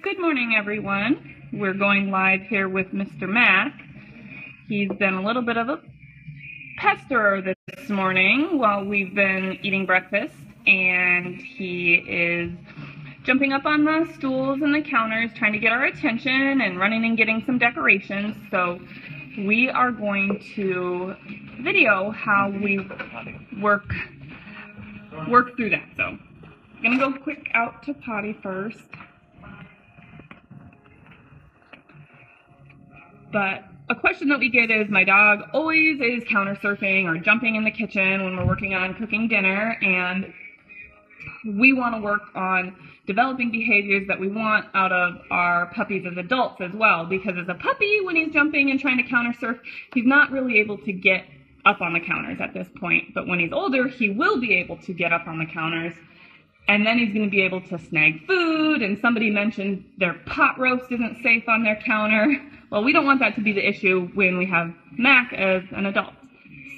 Good morning, everyone. We're going live here with Mr. Mac. He's been a little bit of a pesterer this morning while we've been eating breakfast, and he is jumping up on the stools and the counters trying to get our attention and running and getting some decorations. So we are going to video how we work through that. So I'm gonna go quick out to potty first. But a question that we get is, my dog always is counter surfing or jumping in the kitchen when we're working on cooking dinner, and we want to work on developing behaviors that we want out of our puppies as adults as well, because as a puppy, when he's jumping and trying to counter surf, he's not really able to get up on the counters at this point. But when he's older, he will be able to get up on the counters, and then he's going to be able to snag food. And somebody mentioned their pot roast isn't safe on their counter. Well, we don't want that to be the issue when we have Mac as an adult.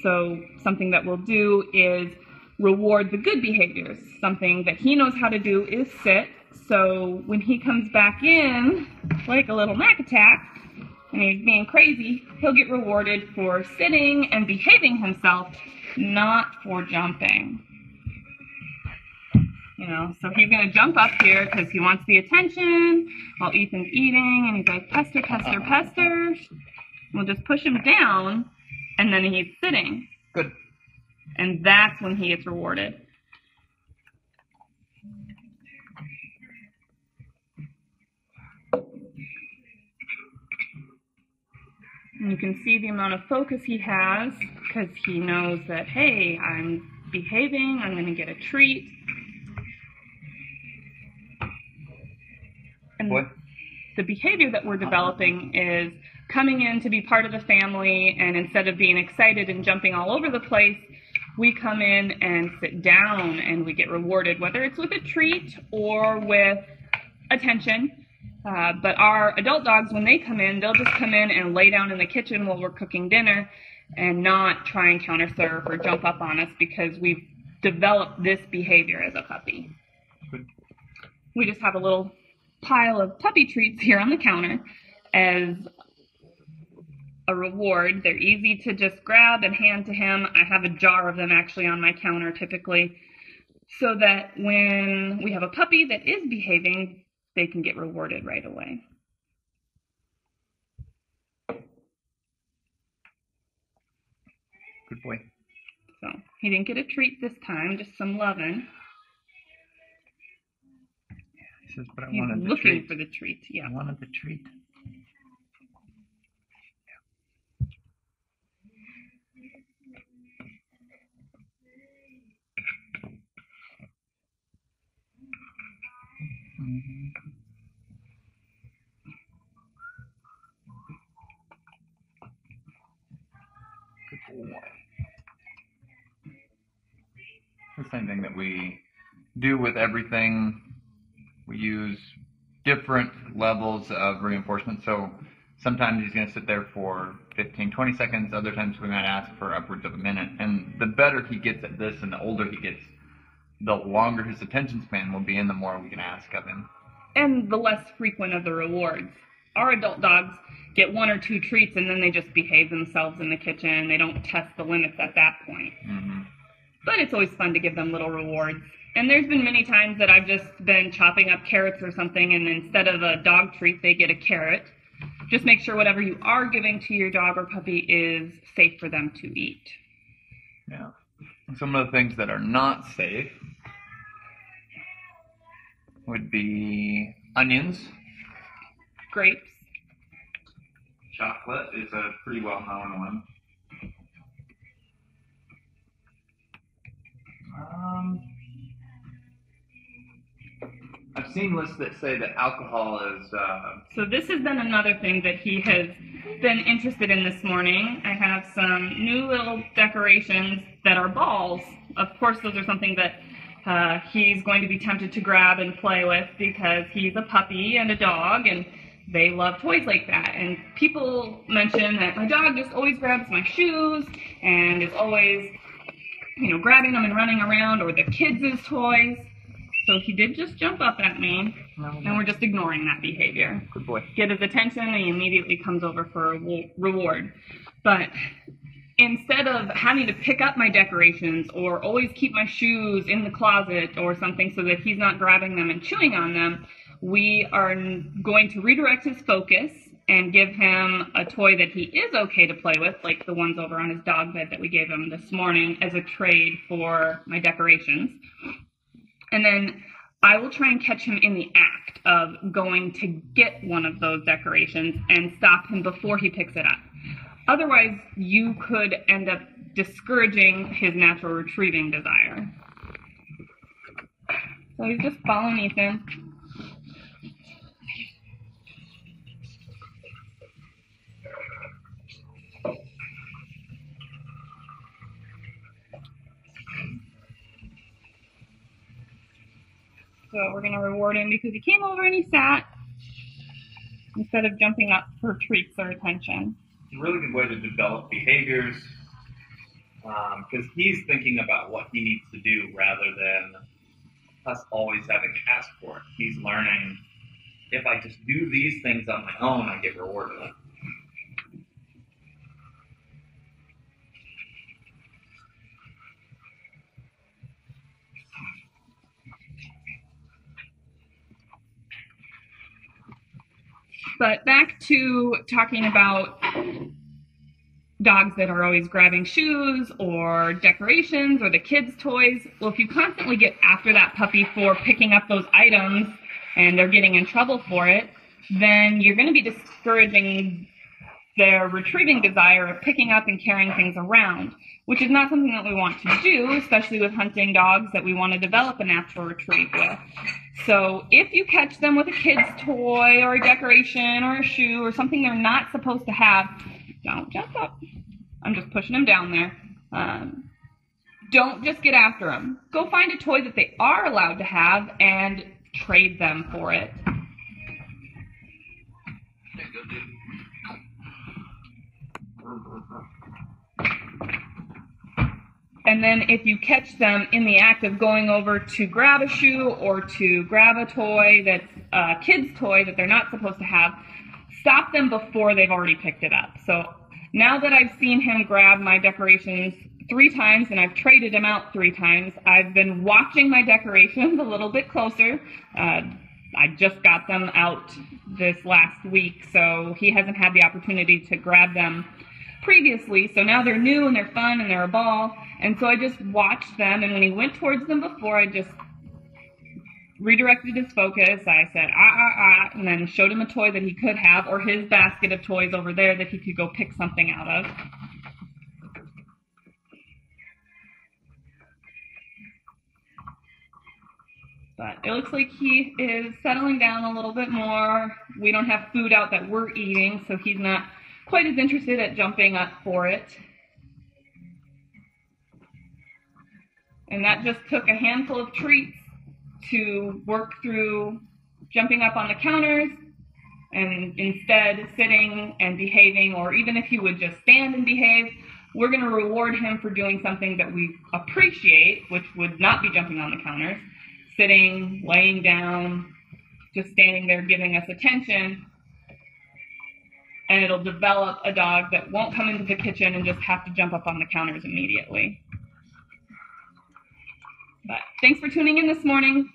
So something that we'll do is reward the good behaviors. Something that he knows how to do is sit. So when he comes back in, like a little Mac attack, and he's being crazy, he'll get rewarded for sitting and behaving himself, not for jumping. You know, so he's going to jump up here because he wants the attention while Ethan's eating, and he's like, pester, pester, pester. We'll just push him down, and then he's sitting. Good. And that's when he gets rewarded. And you can see the amount of focus he has because he knows that, hey, I'm behaving, I'm going to get a treat. And the behavior that we're developing is coming in to be part of the family, and instead of being excited and jumping all over the place, we come in and sit down and we get rewarded, whether it's with a treat or with attention. But our adult dogs, when they come in, they'll just come in and lay down in the kitchen while we're cooking dinner and not try and counter surf or jump up on us because we've developed this behavior as a puppy. We just have a little pile of puppy treats here on the counter as a reward. They're easy to just grab and hand to him. I have a jar of them actually on my counter typically, so that when we have a puppy that is behaving, they can get rewarded right away. Good boy. So he didn't get a treat this time, just some loving. He says, but I He's wanted the looking treat. for the treat, yeah. I wanted the treat. Good boy. The same thing that we do with everything. We use different levels of reinforcement. So sometimes he's going to sit there for 15, 20 seconds. Other times we might ask for upwards of a minute. And the better he gets at this and the older he gets, the longer his attention span will be and the more we can ask of him. And the less frequent of the rewards. Our adult dogs get 1 or 2 treats and then they just behave themselves in the kitchen. They don't test the limits at that point. But it's always fun to give them little rewards. And there's been many times that I've just been chopping up carrots or something, and instead of a dog treat, they get a carrot. Just make sure whatever you are giving to your dog or puppy is safe for them to eat. Yeah. Some of the things that are not safe would be onions. Grapes. Chocolate is a pretty well-known one. I've seen lists that say that alcohol is... So this has been another thing that he has been interested in this morning. I have some new little decorations that are balls. Of course, those are something that he's going to be tempted to grab and play with because he's a puppy and a dog, and they love toys like that. And people mention that my dog just always grabs my shoes and is always, you know, grabbing them and running around, or the kids' toys. So he did just jump up at me, and we're just ignoring that behavior. Good boy. Get his attention, and he immediately comes over for a reward. But instead of having to pick up my decorations or always keep my shoes in the closet or something so that he's not grabbing them and chewing on them, we are going to redirect his focus and give him a toy that he is okay to play with, like the ones over on his dog bed that we gave him this morning as a trade for my decorations. And then I will try and catch him in the act of going to get one of those decorations and stop him before he picks it up. Otherwise, you could end up discouraging his natural retrieving desire. So he's just following Ethan. So we're going to reward him because he came over and he sat instead of jumping up for treats or attention. It's a really good way to develop behaviors because he's thinking about what he needs to do rather than us always having to ask for it. He's learning, if I just do these things on my own, I get rewarded. But back to talking about dogs that are always grabbing shoes or decorations or the kids' toys. Well, if you constantly get after that puppy for picking up those items and they're getting in trouble for it, then you're going to be discouraging their retrieving desire of picking up and carrying things around, which is not something that we want to do, especially with hunting dogs that we want to develop a natural retrieve with. So if you catch them with a kid's toy or a decoration or a shoe or something they're not supposed to have, don't jump up. I'm just pushing them down there. Don't just get after them. Go find a toy that they are allowed to have and trade them for it. And then if you catch them in the act of going over to grab a shoe or to grab a toy that's a kid's toy that they're not supposed to have, stop them before they've already picked it up. So now that I've seen him grab my decorations 3 times and I've traded him out 3 times, I've been watching my decorations a little bit closer. I just got them out this last week, so he hasn't had the opportunity to grab them previously. So now they're new and they're fun and they're a ball. And so I just watched them, and when he went towards them before, I just redirected his focus. I said, and then showed him a toy that he could have, or his basket of toys over there that he could go pick something out of. But it looks like he is settling down a little bit more. We don't have food out that we're eating, so he's not quite as interested at jumping up for it. And that just took a handful of treats to work through jumping up on the counters and instead sitting and behaving, or even if he would just stand and behave, we're going to reward him for doing something that we appreciate, which would not be jumping on the counters, sitting, laying down, just standing there giving us attention. And it'll develop a dog that won't come into the kitchen and just have to jump up on the counters immediately. But thanks for tuning in this morning.